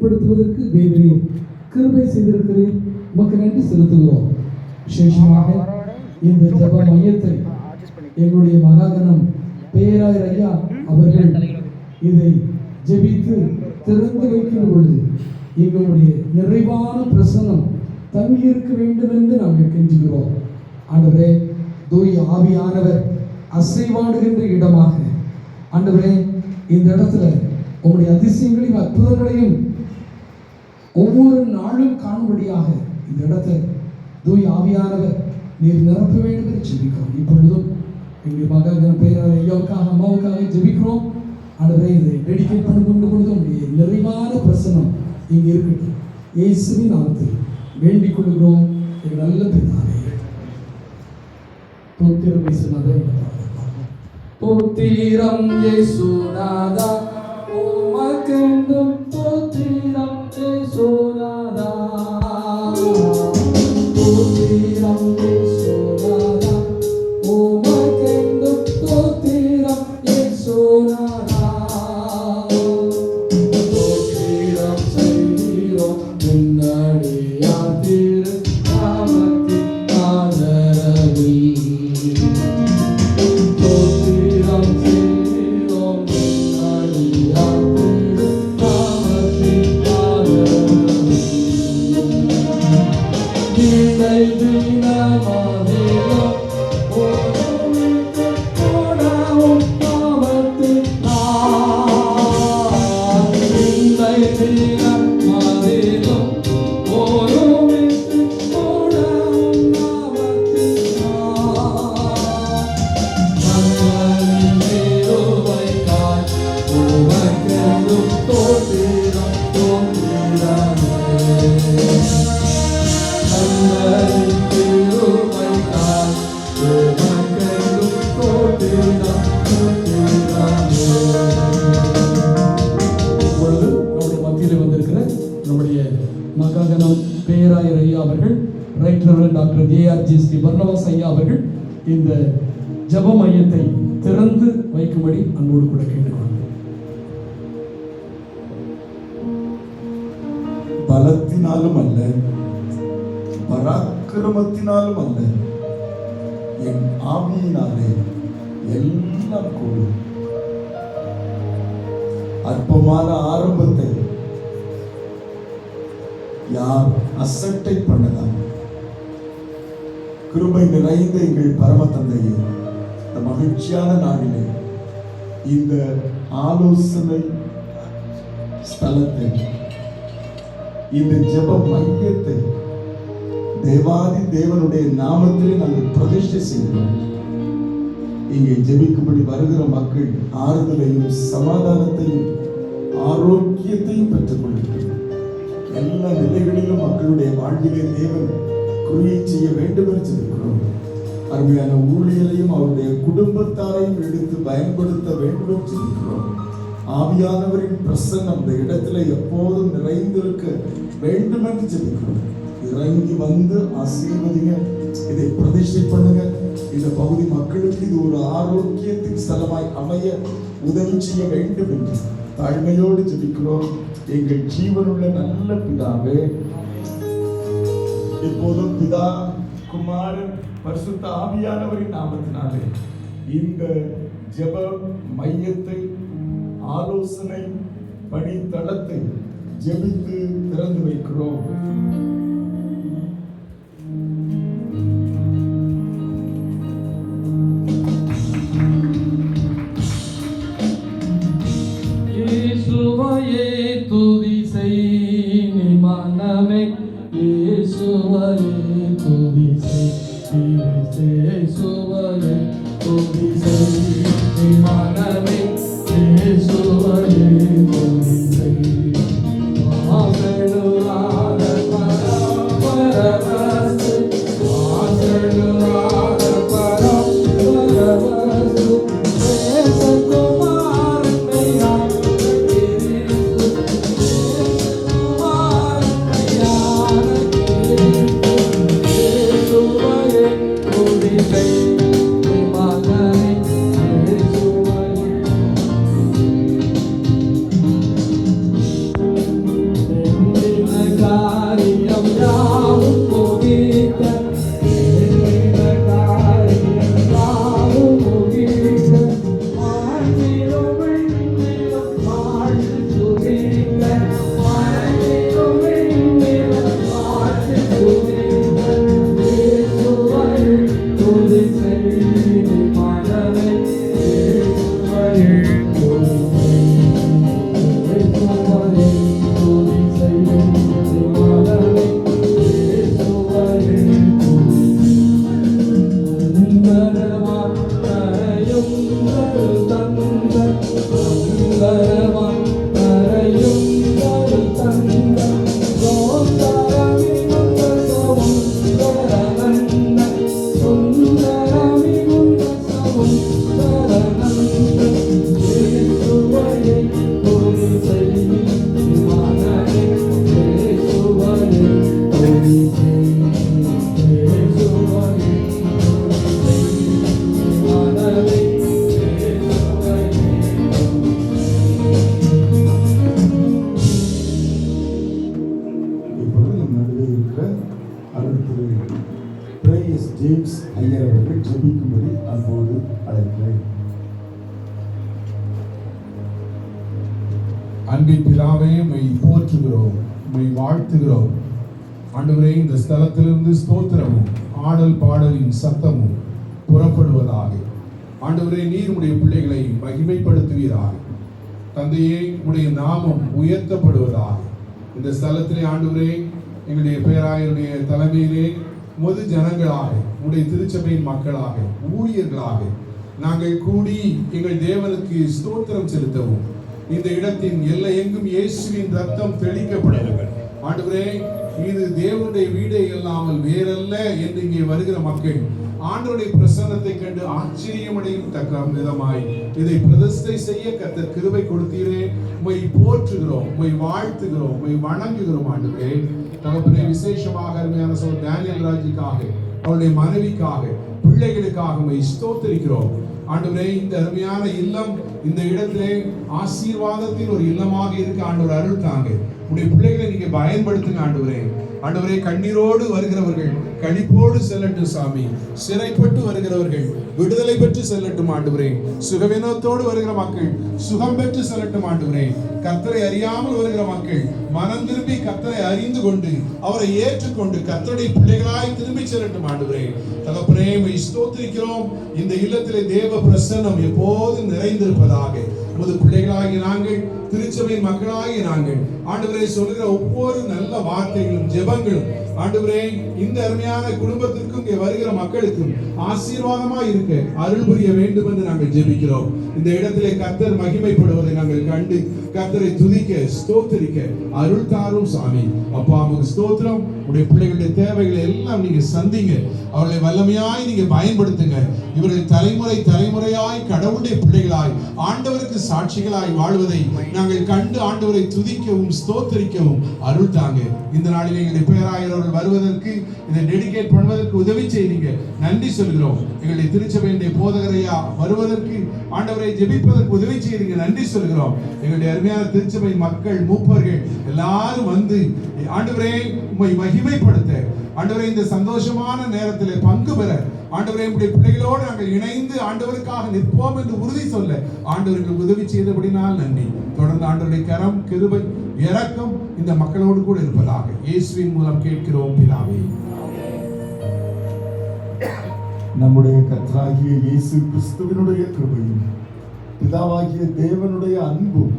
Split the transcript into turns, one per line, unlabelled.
வெளிப்படுத்துவதற்கு தேவரே கிருபை செய்திருக்கிறேன். உமக்கு நன்றி செலுத்துகிறோம். விசேஷமாக இந்த ஜெப மையத்தை எங்களுடைய மகாகணம் பேராயர் ஐயா அவர்கள் இதை ஜெபித்து திறந்து வைக்கிற பொழுது எங்களுடைய நிறைவான பிரசன்னம் தங்கியிருக்க வேண்டும் என்று நாங்கள் கெஞ்சுகிறோம். ஆண்டவரே, தூய ஆவியானவர் அசைவாடுகின்ற இடமாக ஆண்டவரே இந்த இடத்துல உங்களுடைய அதிசயங்களையும் அற்புதங்களையும் ஒவ்வொரு நாளும் காணும்படியாக இந்த இடத்தை தூய ஆவியானவர் நீர் நிரப்ப வேண்டும் என்று ஜெபிக்கிறோம். இப்பொழுதும் எங்கள் மகன் பேராயர் ஐயாவுக்காக அம்மாவுக்காக ஜெபிக்கிறோம். ஆண்டவரே, இதை டெடிகேட் பண்ணுகின்ற பொழுது உங்களுடைய நிறைவான பிரசன்னம் இங்கே இருக்கட்டும். இயேசுவின் நாமத்தில் வேண்டிக் கொள்கிறோம் எங்கள் நல்ல பிதாவே. தோத்திரம் இயேசுநாதா, தோத்திரம் இயேசுநாதா, உமக்கென்றும் தோத்திரம் இயேசுநாதா, தோத்திரம் இயேசுநாதா, உமக்கென்றும் தோத்திரம் இயேசுநாதா, தோத்திரம் செய்கிறோம் முன்னடியார் திரு நாமத்தின் ஆதரவில், தோத்திரம் செய்கிறோம் முன்னடியார் திரு நாமத்தின் ஆதரவில், தினை தினமாதிலும் ஒருமித்து போனவும் நாமத்தின் தினை தினமாதிலும் ஒருமித்து போனவும் நாமத்தின் நண்பனின் திருவைக்காய் உமக்கென்றும் தோத்திரம் தோன்றிடமே, நண்பனின் திருவைக்காய் உமக்கென்றும் தோத்திரம் தோன்றிடமே. இப்பொழுது நம்முடைய மத்தியில் வந்திருக்கிற நம்முடைய மகாகணம் பேராயர் ஐயா அவர்கள், right reverend doctor ARG Sri Barnabas ஐயா அவர்கள் இந்த ஜெப மையத்தை திறந்து வைக்கும்படி அன்போடு கூட கேட்டுக்கொள்கிறேன்.
பலத்தினாலும் அல்ல, பராக்கிரமத்தினாலும் அல்ல, என் ஆவியினாலே எல்லாம் கூடும். அற்பமான ஆரம்பத்தை யார் அசட்டை பண்ணலாம்? கிருபை நிறைந்த எங்கள் பரம தந்தையே, இந்த மகிழ்ச்சியான நாளிலே இந்த ஆலோசனை ஸ்தலத்தை, இந்த ஜெப மையத்தை தேவாதி தேவனுடைய நாமத்திலே நாங்கள் பிரதிஷ்டை செய்கிறோம். இங்கே ஜெபிக்கும்படி வருகிற மக்கள் ஆறுதலையும் சமாதானத்தையும் ஆரோக்கியத்தையும் பெற்றுக் கொள்கிறோம். எல்லா நிலைகளிலும் மக்களுடைய வாழ்விலே தேவன் குறியை செய்ய வேண்டும் என்று ஜெபிக்கிறோம். அருமையான ஊழியரையும் அவருடைய குடும்பத்தாரையும் எடுத்து பயன்படுத்த வேண்டும் என்று ஜெபிக்கிறோம். ஆவியானவரின் பிரசன்னம் அந்த இடத்துல எப்போதும் நிறைந்திருக்க வேண்டும் என்று ஜெபிக்கிறோம். இறங்கி வந்து ஆசீர்வதிங்க, இதை பிரதிஷ்டை பண்ணுங்க. இந்த பகுதி மக்களுக்கு இது ஒரு ஆரோக்கியத்தின் ஸ்தலமாய் அமைய உதவி செய்ய வேண்டும் என்று தாழ்மையோடு ஜெபிக்கிறோம். எங்கள் ஜீவனுள்ள நல்ல பிதாவே, இப்போதும் பிதா, குமாரன், பரிசுத்த ஆவியானவரின் நாமத்தினாலே இந்த ஜெப மையத்தை, ஆலோசனை படித்தளத்தை ஜெபித்து திறந்து வைக்கிறோம். இயேசுவையே துதி செய் நீ மனமே, இயேசுவையே துதி செய், இயேசுவையே துதி செய் நீ மனமே, இயேசுவையே துதி செய். மாபெருளான பரம ஜேம்ஸ் ஐயர் அவர்கள் ஜெபிக்கும்படி அன்போடு அழைக்கிறேன்.
அன்பின் பிதாவே, உம்மை போற்றுகிறோம், உம்மை வாழ்த்துகிறோம். ஆண்டவரே, இந்த ஸ்தலத்திலிருந்து ஸ்தோத்திரமும் ஆடல் பாடலின் சத்தமும் புறப்படுவதாக. ஆண்டவரே, நீர் உம்முடைய பிள்ளைகளை மகிமைப்படுத்துவீராக. தந்தையே, உம்முடைய நாமம் உயர்த்தப்படுவதாக. இந்த ஸ்தலத்திலே ஆண்டவரே, எங்களுடைய பேராயருடைய தலைமையிலே பொது ஜனங்களாக, உம்முடைய திருச்சபையின் மக்களாக, ஊழியர்களாக நாங்கள் கூடி எங்கள் தேவனுக்கு ஸ்தோத்திரம் செலுத்தவும், இந்த இடத்தின் எல்லை எங்கும் இயேசுவின் ரத்தம் தெளிக்கப்படுகிறது. ஆண்டவரே, இது தேவனுடைய வீடே இல்லாமல் வேறல்ல என்று இங்கே வருகிற மக்கள் ஆண்டவருடைய பிரசன்னத்தை கண்டு ஆச்சரியமடையும் தக்க விதமாய் இதை பிரதிஷ்டை செய்ய கர்த்தர் கிருபை கொடுத்தீரே. உம்மை போற்றுகிறோம், உம்மை வாழ்த்துகிறோம், உம்மை வணங்குகிறோம். ஆண்டவரே, தகப்பனே, விசேஷமாக அருமையான சகோதரர் டேனியல் ராஜுக்காக, அவருடைய மனைவிக்காக, பிள்ளைகளுக்காக உம்மை ஸ்தோத்திரிக்கிறோம். ஆண்டவரே, இந்த அருமையான இல்லம் இந்த இடத்திலே ஆசீர்வாதத்தின் ஒரு இல்லமாக இருக்க ஆண்டவர் அருள் தாங்க. உடைய பிள்ளைகளை நீங்க பயன்படுத்துங்க ஆண்டவரே. ஆண்டவரே, கண்ணீரோடு வருகிறவர்கள் கழிப்போடு செல்லட்டும் சாமி. சிறைப்பட்டு வருகிறவர்கள் விடுதலை பெற்று செல்லட்டும் ஆண்டவரே. சுகவினத்தோடு வருகிற மக்கள் சுகம் பெற்று செல்லட்டும் ஆண்டவரே. கர்த்தரை அறியாமல் வருகிற மக்கள் மனம் திரும்பி கர்த்தரை அறிந்து கொண்டு அவரை ஏற்றுக்கொண்டு கர்த்தருடைய பிள்ளைகளாய் திரும்பி செல்லட்டும் ஆண்டவரே. தகப்பனே, உம்மை ஸ்தோத்திரிக்கிறோம். இந்த இல்லத்திலே தேவ பிரசன்னம் எப்போதும் நிறைந்திருப்பதாக. உமது பிள்ளைகளாகி நாங்கள், திருச்சபை மக்களாகி நாங்கள் ஆண்டவரே சொல்லுகிற ஒவ்வொரு நல்ல வார்த்தைகளும் ஜெபங்களும் ஆண்டவரே இந்த அருமையான குடும்பத்திற்கும் இங்கே வருகிற மக்களுக்கும் ஆசீர்வாதமாக இருக்க அருள் புரிய வேண்டும் என்று நாங்கள் ஜெபிக்கிறோம். இந்த இடத்திலே கர்த்தர் மகிமைப்படுவதை நாங்கள் கண்டு கர்த்தரை துதிக்க ஸ்தோத்திரிக்க அருள் தாரும் சாமி. அப்பா, உமக்கு ஸ்தோத்திரம். உடைய பிள்ளைகளுடைய தேவைகளை எல்லாம் நீங்க சந்திங்க, அவர்களை வல்லமையாய் நீங்க பயன்படுத்துங்க. இவர்கள் தலைமுறை தலைமுறையாய் கடவுளுடைய பிள்ளைகளாய் ஆண்டவருக்கு சாட்சிகளாய் வாழ்வதை நாங்கள் கண்டு ஆண்டவரை துதிக்கவும் ஸ்தோத்திரிக்கவும் அருள் தாங்க. இந்த நாளில் எங்களுடைய பேராயர் அவர்கள் வருவதற்கு, இதை டெடிகேட் பண்ணுவதற்கு உதவி செய்தீங்க, நன்றி சொல்கிறோம். எங்களுடைய திருச்சபையுடைய போதகரையா வருவதற்கு ஆண்டவரை ஜெபிப்பதற்கு உதவி செய்தீங்க, நன்றி சொல்கிறோம். எங்களுடைய அருமையான திருச்சபை மக்கள் மூப்பர்கள் எல்லாரும் வந்து ஆண்டவரே உம்மை மகிமைப்படுத்த, ஆண்டவரே இந்த சந்தோஷமான நேரத்தில் பங்கு பெற, ஆண்டவரே உம்முடைய பிள்ளைகளோடு நாங்கள் இணைந்து ஆண்டவருக்காக நிற்போம் என்று உறுதி சொல்ல ஆண்டவருக்கு உதவி செய்தபடினால் நன்றி. தொடர்ந்து ஆண்டவருடைய கரம், கிருபை, இரக்கம் இந்த மக்களோடு கூட இருப்பதாக இயேசுவின் மூலம் கேட்கிறோம் பிதாவே.
நம்முடைய கர்த்தராகிய இயேசு கிறிஸ்துவினுடைய கிருபையும் பிதாவாகிய தேவனுடைய அன்பும்